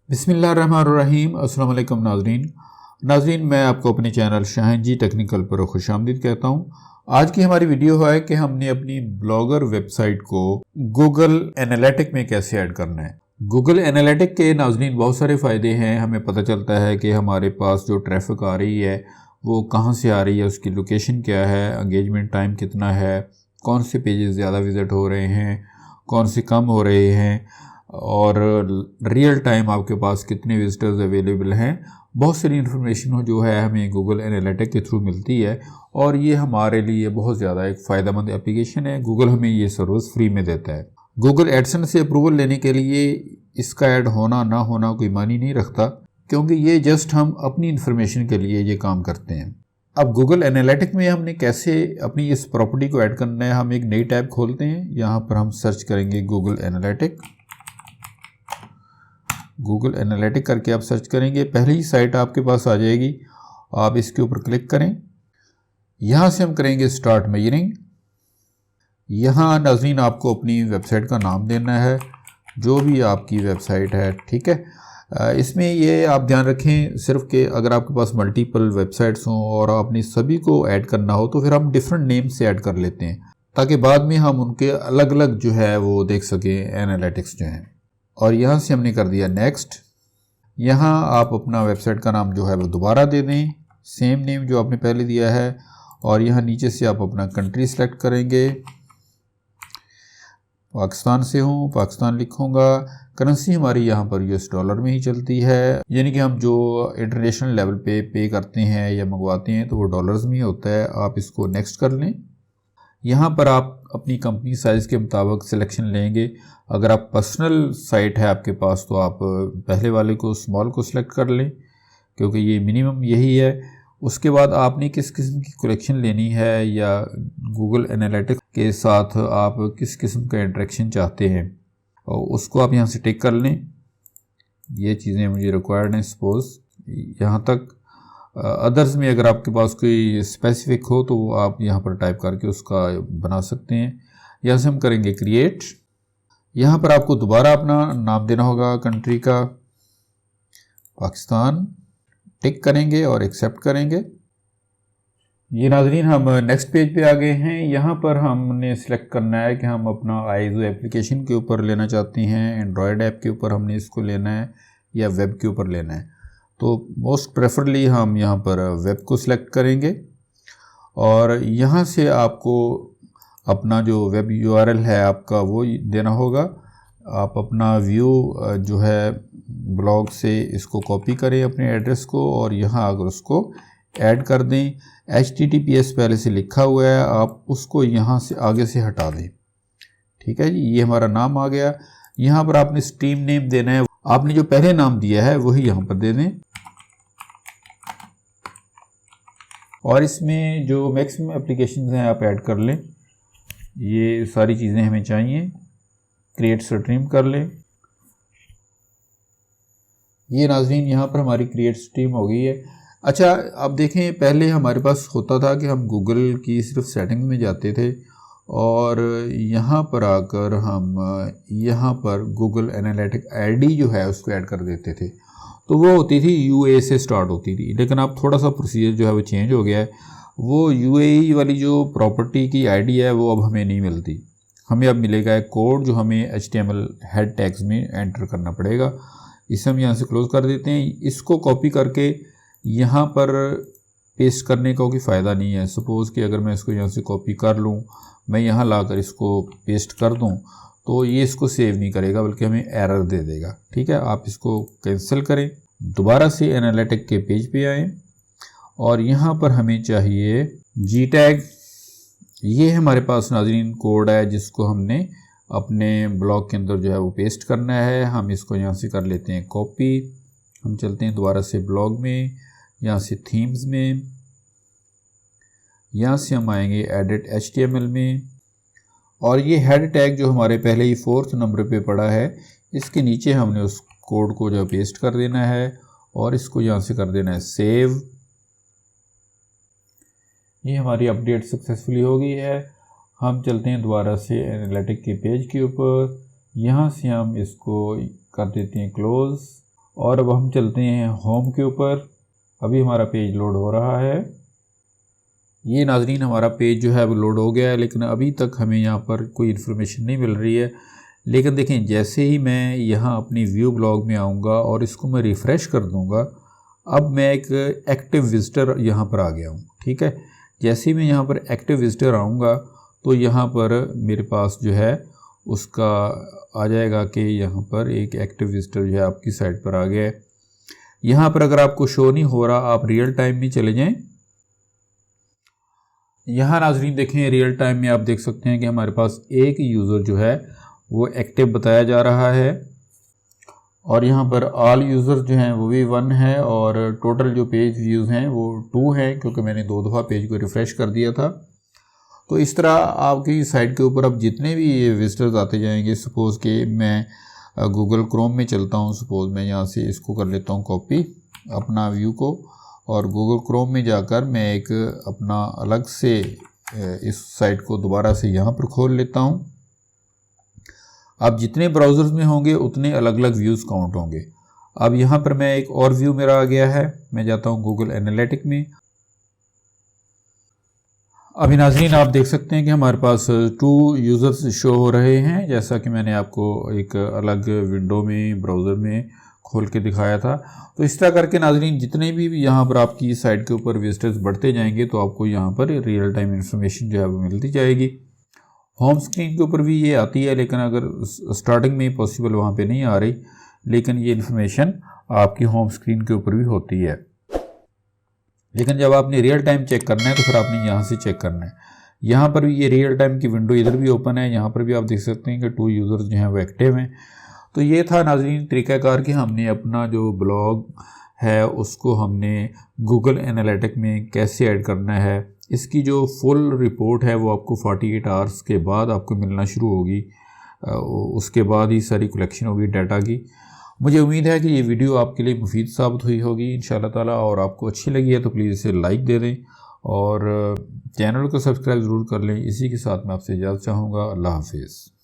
बिस्मिल्लाहिर्रहमानिर्रहीम। अस्सलाम वालेकुम नाज़रीन, मैं आपको अपने चैनल शाहीन जी टेक्निकल पर खुशामदीद कहता हूँ। आज की हमारी वीडियो है कि हमने अपनी ब्लॉगर वेबसाइट को गूगल एनालिटिक में कैसे ऐड करना है। गूगल एनालिटिक के नाज़रीन बहुत सारे फ़ायदे हैं। हमें पता चलता है कि हमारे पास जो ट्रैफिक आ रही है वो कहाँ से आ रही है, उसकी लोकेशन क्या है, एंगेजमेंट टाइम कितना है, कौन से पेजेस ज़्यादा विज़िट हो रहे हैं, कौन से कम हो रहे हैं, और रियल टाइम आपके पास कितने विजिटर्स अवेलेबल हैं। बहुत सारी इन्फॉर्मेशन जो है हमें गूगल एनालिटिक के थ्रू मिलती है और ये हमारे लिए बहुत ज़्यादा एक फ़ायदेमंद एप्लीकेशन है। गूगल हमें ये सर्विस फ्री में देता है। गूगल एडसेंस से अप्रूवल लेने के लिए इसका ऐड होना ना होना कोई मानी नहीं रखता, क्योंकि ये जस्ट हम अपनी इन्फॉर्मेशन के लिए ये काम करते हैं। अब गूगल एनालिटिक में हमने कैसे अपनी इस प्रॉपर्टी को ऐड करना है, हम एक नई टैब खोलते हैं। यहाँ पर हम सर्च करेंगे गूगल एनालिटिक। गूगल एनालिटिक करके आप सर्च करेंगे, पहली ही साइट आपके पास आ जाएगी। आप इसके ऊपर क्लिक करें। यहाँ से हम करेंगे स्टार्ट मेजरिंग। यहाँ नाज़रीन आपको अपनी वेबसाइट का नाम देना है, जो भी आपकी वेबसाइट है, ठीक है। इसमें ये आप ध्यान रखें सिर्फ कि अगर आपके पास मल्टीपल वेबसाइट्स हों और आपने सभी को ऐड करना हो तो फिर हम डिफरेंट नेम से ऐड कर लेते हैं, ताकि बाद में हम उनके अलग अलग जो है वो देख सकें एनालिटिक्स जो हैं। और यहाँ से हमने कर दिया नेक्स्ट। यहाँ आप अपना वेबसाइट का नाम जो है वो दोबारा दे दें, सेम नेम जो आपने पहले दिया है। और यहाँ नीचे से आप अपना कंट्री सेलेक्ट करेंगे। पाकिस्तान से हूँ, पाकिस्तान लिखूँगा। करेंसी हमारी यहाँ पर यूएस डॉलर में ही चलती है, यानी कि हम जो इंटरनेशनल लेवल पे करते हैं या मंगवाते हैं तो वो डॉलर्स में ही होता है। आप इसको नेक्स्ट कर लें। यहाँ पर आप अपनी कंपनी साइज़ के मुताबिक सिलेक्शन लेंगे। अगर आप पर्सनल साइट है आपके पास तो आप पहले वाले को स्मॉल को सिलेक्ट कर लें, क्योंकि ये मिनिमम यही है। उसके बाद आपने किस किस्म की कलेक्शन लेनी है या गूगल एनालिटिक्स के साथ आप किस किस्म का इंटरेक्शन चाहते हैं और उसको आप यहाँ से टिक कर लें। ये चीज़ें मुझे रिक्वायर्ड हैं सपोज़ यहाँ तक। अदर्स में अगर आपके पास कोई स्पेसिफिक हो तो आप यहाँ पर टाइप करके उसका बना सकते हैं। यहाँ से हम करेंगे क्रिएट। यहाँ पर आपको दोबारा अपना नाम देना होगा कंट्री का, पाकिस्तान, टिक करेंगे और एक्सेप्ट करेंगे। ये नाज़रीन हम नेक्स्ट पेज पे आ गए हैं। यहाँ पर हमने सेलेक्ट करना है कि हम अपना आईजो एप्लीकेशन के ऊपर लेना चाहते हैं, एंड्रॉयड ऐप के ऊपर हमने इसको लेना है या वेब के ऊपर लेना है। तो मोस्ट प्रेफरली हम यहाँ पर वेब को सिलेक्ट करेंगे और यहाँ से आपको अपना जो वेब यूआरएल है आपका वो देना होगा। आप अपना व्यू जो है ब्लॉग से इसको कॉपी करें अपने एड्रेस को और यहाँ अगर उसको ऐड कर दें। HTTPS पहले से लिखा हुआ है, आप उसको यहाँ से आगे से हटा दें, ठीक है जी। ये हमारा नाम आ गया। यहाँ पर आपने स्ट्रीम नेम देना है, आपने जो पहले नाम दिया है वही यहाँ पर दे दें। और इसमें जो मैक्सिमम एप्लीकेशंस हैं आप ऐड कर लें। ये सारी चीज़ें हमें चाहिए। क्रिएट स्ट्रीम कर लें। ये नाज़रीन यहाँ पर हमारी क्रिएट स्ट्रीम हो गई है। अच्छा, अब देखें पहले हमारे पास होता था कि हम गूगल की सिर्फ सेटिंग में जाते थे और यहाँ पर आकर हम यहाँ पर गूगल एनालिटिक आईडी जो है उसको ऐड कर देते थे। तो वो होती थी UAE से स्टार्ट होती थी, लेकिन अब थोड़ा सा प्रोसीजर जो है वो चेंज हो गया है। वो UAE वाली जो प्रॉपर्टी की आईडी है वो अब हमें नहीं मिलती। हमें अब मिलेगा एक कोड जो हमें HTML हेड टैग्स में एंटर करना पड़ेगा। इसे हम यहाँ से क्लोज़ कर देते हैं। इसको कॉपी करके यहाँ पर पेस्ट करने का कोई फ़ायदा नहीं है। सपोज़ कि अगर मैं इसको यहाँ से कॉपी कर लूँ, मैं यहाँ लाकर इसको पेस्ट कर दूँ तो ये इसको सेव नहीं करेगा बल्कि हमें एरर दे देगा, ठीक है। आप इसको कैंसिल करें, दोबारा से एनालिटिक के पेज पे आएँ और यहाँ पर हमें चाहिए जी टैग। ये हमारे पास नाज़रीन कोड है जिसको हमने अपने ब्लॉग के अंदर जो है वो पेस्ट करना है। हम इसको यहाँ से कर लेते हैं कॉपी। हम चलते हैं दोबारा से ब्लॉग में, यहाँ से थीम्स में, यहाँ से हम आएंगे एडिट HTML में और ये हेड टैग जो हमारे पहले ही 4th नंबर पे पड़ा है, इसके नीचे हमने उस कोड को जो पेस्ट कर देना है और इसको यहाँ से कर देना है सेव। ये हमारी अपडेट सक्सेसफुली हो गई है। हम चलते हैं दोबारा से एनालिटिक के पेज के ऊपर। यहाँ से हम इसको कर देते हैं क्लोज़ और अब हम चलते हैं होम के ऊपर। अभी हमारा पेज लोड हो रहा है। ये नाज़रीन हमारा पेज जो है वो लोड हो गया है, लेकिन अभी तक हमें यहाँ पर कोई इन्फॉर्मेशन नहीं मिल रही है। लेकिन देखें, जैसे ही मैं यहाँ अपनी व्यू ब्लॉग में आऊँगा और इसको मैं रिफ़्रेश कर दूँगा, अब मैं एक एक्टिव विज़िटर यहाँ पर आ गया हूँ। ठीक है, जैसे ही मैं यहाँ पर एक्टिव विज़िटर आऊँगा तो यहाँ पर मेरे पास जो है उसका आ जाएगा कि यहाँ पर एक एक्टिव विज़िटर जो है आपकी साइट पर आ गया है। यहाँ पर अगर आपको शो नहीं हो रहा, आप रियल टाइम में चले जाएं। यहाँ नाज़रीन देखें, रियल टाइम में आप देख सकते हैं कि हमारे पास एक यूज़र जो है वो एक्टिव बताया जा रहा है, और यहाँ पर ऑल यूज़र जो हैं वो भी 1 है, और टोटल जो पेज व्यूज़ हैं वो 2 हैं, क्योंकि मैंने 2 दफ़ा पेज को रिफ़्रेश कर दिया था। तो इस तरह आपकी साइट के ऊपर अब जितने भी ये विजिटर्स आते जाएंगे, सपोज़ कि मैं गूगल क्रोम में चलता हूँ, सपोज़ मैं यहाँ से इसको कर लेता हूँ कॉपी अपना व्यू को, और गूगल क्रोम में जाकर मैं एक अपना अलग से इस साइट को दोबारा से यहाँ पर खोल लेता हूँ। अब जितने ब्राउज़र्स में होंगे उतने अलग अलग व्यूज़ काउंट होंगे। अब यहाँ पर मैं एक और व्यू मेरा आ गया है, मैं जाता हूँ गूगल एनालिटिक में। अभी नाज़रीन आप देख सकते हैं कि हमारे पास 2 यूज़र्स शो हो रहे हैं, जैसा कि मैंने आपको एक अलग विंडो में ब्राउज़र में खोल के दिखाया था। तो इस तरह करके नाज़रीन जितने भी यहाँ पर आपकी साइट के ऊपर विजिटर्स बढ़ते जाएंगे तो आपको यहाँ पर रियल टाइम इंफॉर्मेशन जो है वो मिलती जाएगी। होम स्क्रीन के ऊपर भी ये आती है, लेकिन अगर स्टार्टिंग में पॉसिबल वहाँ पे नहीं आ रही, लेकिन ये इन्फॉर्मेशन आपकी होम स्क्रीन के ऊपर भी होती है। लेकिन जब आपने रियल टाइम चेक करना है तो फिर आपने यहाँ से चेक करना है। यहाँ पर भी ये रियल टाइम की विंडो इधर भी ओपन है, यहाँ पर भी आप देख सकते हैं कि 2 यूज़र्स जो हैं वो एक्टिव हैं। तो ये था नाज़रीन तरीक़ाकार कि हमने अपना जो ब्लॉग है उसको हमने गूगल एनालिटिक में कैसे ऐड करना है। इसकी जो फुल रिपोर्ट है वो आपको 48 आवर्स के बाद आपको मिलना शुरू होगी, उसके बाद ही सारी कलेक्शन होगी डाटा की। मुझे उम्मीद है कि ये वीडियो आपके लिए मुफीद साबित हुई होगी इंशाअल्लाह ताला, और आपको अच्छी लगी है तो प्लीज़ इसे लाइक दे दें और चैनल को सब्सक्राइब ज़रूर कर लें। इसी के साथ मैं आपसे इजाज़त चाहूँगा। अल्लाह हाफिज़।